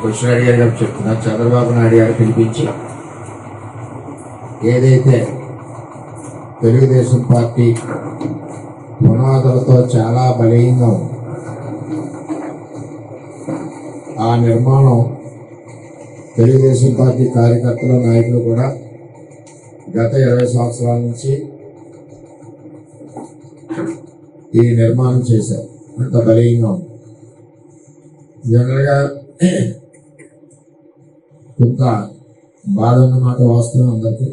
Question అడిగారు గారు చెప్తున్నారు. చంద్రబాబు నాయుడు గారు పిలిపించి ఏదైతే తెలుగుదేశం పార్టీ పునాదులతో చాలా బలీయంగా ఉంది, ఆ నిర్మాణం తెలుగుదేశం పార్టీ కార్యకర్తలు నాయకులు కూడా గత 20 సంవత్సరాల నుంచి ఈ నిర్మాణం చేశారు. అంత బలీయంగా ఉంది. జనరల్గా కొంత బాధ ఉన్నమాట వాస్తవం, అందరికీ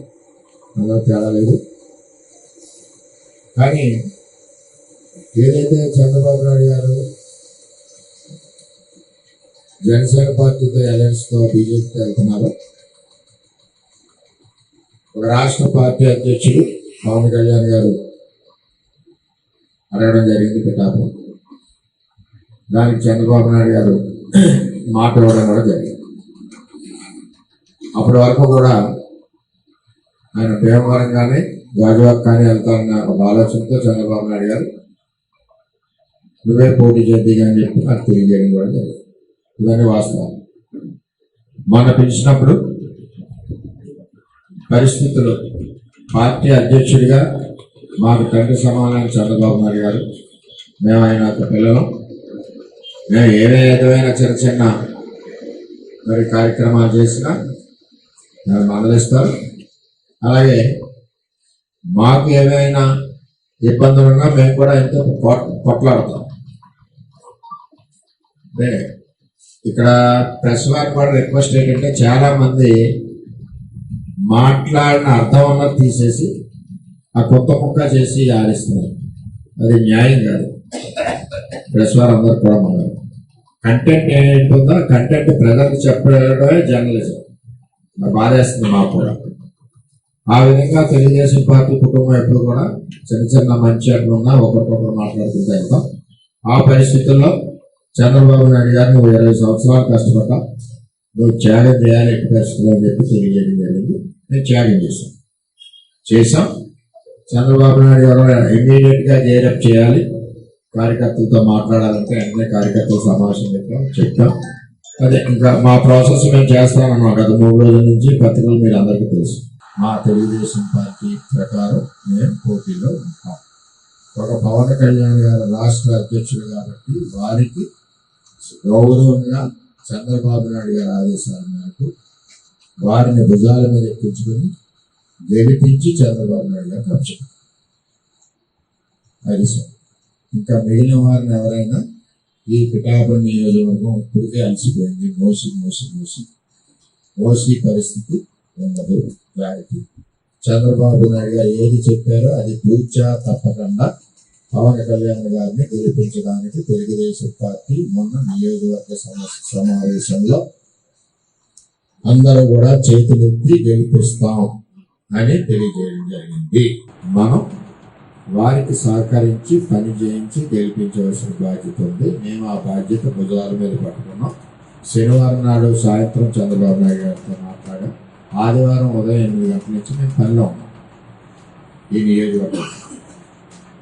అందరూ తేడా లేదు. కానీ ఏదైతే చంద్రబాబు నాయుడు గారు జనసేన పార్టీతో అలయన్స్తో బీజేపీతో వెళ్తున్నారో, ఒక రాష్ట్ర పార్టీ అధ్యక్షుడు పవన్ కళ్యాణ్ గారు అడగడం జరిగింది పిఠాపురం. దానికి చంద్రబాబు నాయుడు గారు మాట ఇవ్వడం కూడా జరిగింది. అప్పటి వరకు కూడా ఆయన భీమవరం కానీ గాజువాక్ కానీ వెళ్తానన్న ఒక ఆలోచనతో చంద్రబాబు నాయుడు గారు నువ్వే పోటీ చేద్ది అని చెప్పి నాకు తెలియజేయడం కూడా జరిగింది. ఇవన్నీ వాస్తవాలు. మొన్న పిలిచినప్పుడు పరిస్థితులు, పార్టీ అధ్యక్షుడిగా మాకు తండ్రి సమానమైన చంద్రబాబు నాయుడు గారు, మేము ఆయన యొక్క పిల్లలు, మేము ఏ విధమైన చిన్న చిన్న మరి కార్యక్రమాలు చేసినా మేము మందలిస్తారు. అలాగే మాకు ఏమైనా ఇబ్బందులు ఉన్నా మేము కూడా ఎంతో కొట్లాడతాం. అంటే ఇక్కడ ప్రెస్ వారికి కూడా రిక్వెస్ట్ ఏంటంటే, చాలా మంది మాట్లాడిన అర్థం అన్నది తీసేసి ఆ కొత్త కుక్క చేసి ఆడిస్తున్నారు. అది న్యాయం కాదు. ప్రెస్ వారు అందరూ కూడా మన కంటెంట్ ఏంటుందో కంటెంట్ ప్రజలకు చెప్పడమే జర్నలిజం. బాధేస్తుంది మాకు కూడా. ఆ విధంగా తెలుగుదేశం పార్టీ కుటుంబం ఎప్పుడు కూడా చిన్న చిన్న మంచి అట్లున్నా ఒకరికొకరు మాట్లాడుకుంటూ వెళ్తాం. ఆ పరిస్థితుల్లో చంద్రబాబు నాయుడు గారు నువ్వు 20 సంవత్సరాలు కష్టపడ్డా, నువ్వు త్యాగం చేయాలి ఎట్టి పరిస్థితుల్లో అని చెప్పి తెలియజేయడం జరిగింది. నేను త్యాగం చేశాం. చంద్రబాబు నాయుడు గారు ఇమ్మీడియట్ గా జైరప్ చేయాలి, కార్యకర్తలతో మాట్లాడాలంటే వెంటనే కార్యకర్తల సమావేశం చెప్పాం. అదే ఇంకా మా ప్రాసెస్ మేము చేస్తామన్నాం. గత 3 రోజుల నుంచి పత్రికలు మీరు అందరికీ తెలుసు. మా తెలుగుదేశం పార్టీ ప్రకారం మేము పోటీలో ఉంటాం. ఒక పవన్ కళ్యాణ్ గారు రాష్ట్ర అధ్యక్షుడు కాబట్టి వారికి గౌరవంగా చంద్రబాబు నాయుడు గారి ఆదేశాల మేరకు వారిని భుజాల మీద ఎక్కించుకొని గెలిపించి చంద్రబాబు నాయుడు గారు కప్పించారు. అది ఇంకా మిగిలిన వారిని ఎవరైనా ఈ పిఠాపురం నియోజకవర్గం ఇప్పటికే అలసిపోయింది. మోసి పరిస్థితి ఉండదు. క్లారిటీ చంద్రబాబు నాయుడు గారు ఏది చెప్పారో అది పూర్తిగా తప్పకుండా పవన్ కళ్యాణ్ గారిని గెలిపించడానికి తెలుగుదేశం పార్టీ మొన్న నియోజకవర్గ సమావేశంలో అందరూ కూడా చేతులెత్తి గెలిపిస్తాం అని తెలియజేయడం జరిగింది. మనం వారికి సహకరించి పని చేయించి గెలిపించవలసిన బాధ్యత ఉంది. మేము ఆ బాధ్యత భుజాల మీద పట్టుకున్నాం. శనివారం నాడు సాయంత్రం చంద్రబాబు నాయుడు గారితో మాట్లాడాం. ఆదివారం ఉదయం 8 గంటల నుంచి మేము పనిలో ఉన్నాం. ఈ నియోజకవర్గం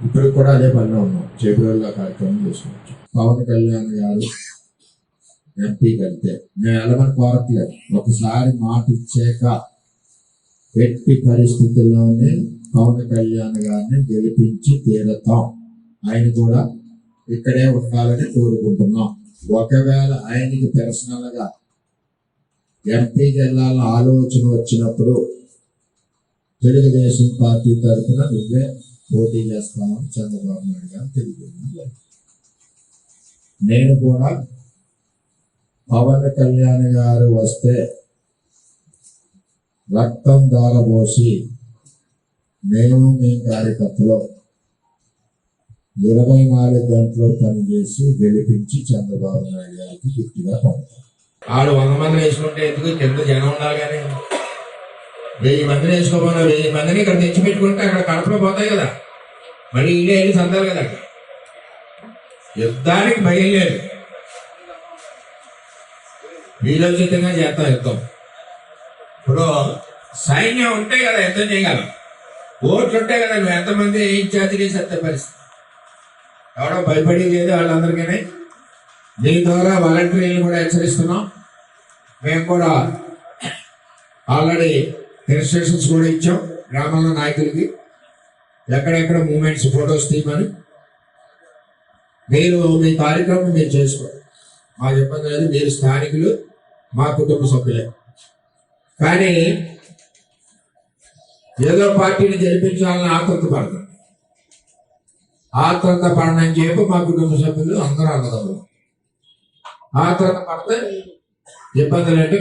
ఇప్పుడు కూడా అదే పనిలో ఉన్నాం. చేపూరులో కార్యక్రమం చేసుకోవచ్చు. పవన్ కళ్యాణ్ గారు ఎంపీ కలితే మేము వెళ్ళమని కోరట్లేదు. ఒకసారి మాట ఇచ్చాక ఎట్టి పరిస్థితుల్లోనే పవన్ కళ్యాణ్ గారిని గెలిపించి తీరతాం. ఆయన కూడా ఇక్కడే ఉండాలని కోరుకుంటున్నాం. ఒకవేళ ఆయనకి పర్సనల్ గా ఎంపీకి వెళ్ళాలని ఆలోచన వచ్చినప్పుడు తెలుగుదేశం పార్టీ తరఫున నువ్వే పోటీ చేస్తామని చంద్రబాబు నాయుడు గారు తెలియజేయడం. నేను కూడా పవన్ కళ్యాణ్ గారు వస్తే రక్తం దారబోసి మేము కార్యకర్తలో 24 గంటలు పనిచేసి గెలిపించి చంద్రబాబు నాయుడు గారికి గిఫ్ట్గా పంపుతాం. ఆడు 100 మందిని వేసుకుంటే ఎందుకు కింద జనం ఉండాలి కానీ 1000 మందిని వేసుకోపోయినా 1000 మందిని ఇక్కడ తెచ్చిపెట్టుకుంటే అక్కడ కడపలో పోతాయి కదా, మళ్ళీ ఇదే వెళ్ళి సందాలి కదా. అక్కడ యుద్ధానికి భయం లేదు. వీలోచితంగా చేస్తాం యుద్ధం. ఇప్పుడు సైన్యం ఉంటే కదా యుద్ధం చేయగలం. ఓట్లు ఉంటే కదా నువ్వు ఎంతమంది ఇన్ఛార్జ్ చేసే పరిస్థితి. ఎవడో భయపడి లేదు వాళ్ళందరికీ. దీని ద్వారా వాలంటీర్లు కూడా హెచ్చరిస్తున్నాం. మేము కూడా ఆల్రెడీ ఇన్స్ట్రక్షన్స్ కూడా ఇచ్చాం గ్రామంలో నాయకులకి, ఎక్కడెక్కడ మూమెంట్స్ ఫొటోస్ తీయమని. మీరు మీ కార్యక్రమం మీరు చేసుకోండి, మాకు ఇబ్బంది లేదు. మీరు స్థానికులు, మా కుటుంబ సభ్యులే. కానీ ఏదో పార్టీని గెలిపించాలని ఆతృత పడతారు. ఆతృత పడనని చెప్పి మా కుటుంబ సభ్యులు అందరూ అన్నదమ్ములు. ఆతృత పడితే ఇబ్బందులు అంటే